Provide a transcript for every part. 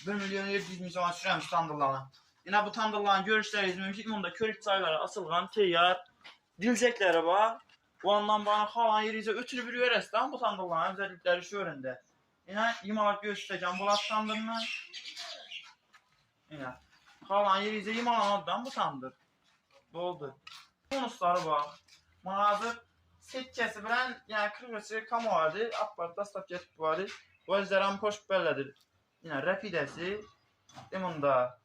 1.700.000 soma sürəmiş tandırlarına. Yine bu tandırların görüşləriniz mümkün. Bunda körük çayları asılğan teyyar. Dilcəkləri var. Bu andan bana halan yericə ötürü bir verəsdən bu tandırların özellikleri şu yönündə. Yine imalat göstərəcəm bulat tandırını. Yine halan yericə imalamadan bu tandır. Doldur. Bonusları var. Hazır setkəsi bilən, yəni 40 kamu vardır. Apart dastap getib vardır. Bu özlərim xoş bəllədir. Yine rəfidəsi. Bunda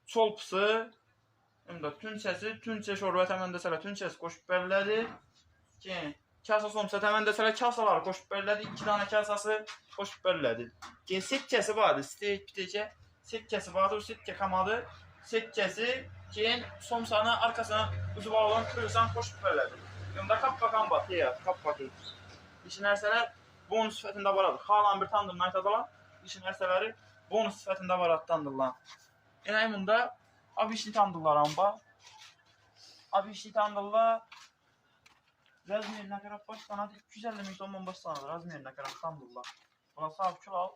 çolpısı. Bunda tünçəsi. Tünçə şorbət həmən desələ tünçəsi xoş bəllədir. Kasa somsa həmən desələ kasaları xoş bəllədir. 2 dənə kasası xoş bəllədir. Setkəsi vardır. Steak bitəcək. Setkəsi vardır. Setkə kamadır. Setkəsi somsanı arkasına ucu bağlanan kırırsan xoş bəllədir. Bunda kap-bakan bat. Kap bakır. İşin ərsələr bonus sifətində varadır. Xalan bir tandırını aytadalar. İşin ərsələri bonus sifətində varadlandırılan. Yəni bunda abişli tandırlar var. Abişli tandırlar razmerinə qədər başlanır. 250.000 somdan başlanır razmerinə qədər tandırlar. Buna sahib kül al.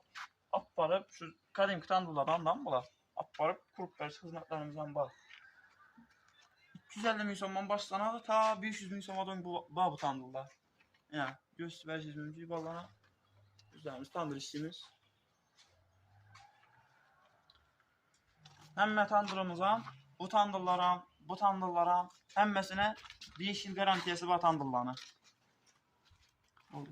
Aparıb şu kadimki tandırlardan bunlar. Aparıb kurup versi xizmətlərimizdən var. 250.000 somdan başlanır ta 500.000 somadan bu tandırlar. Yəni göstərəcəyimiz mümkün balana. Üzərimiz tandır işimiz. Həmmə tandırımızdan bu tandırlara həmməsinə 5 il garantiyası var tandırlarına. Oldu.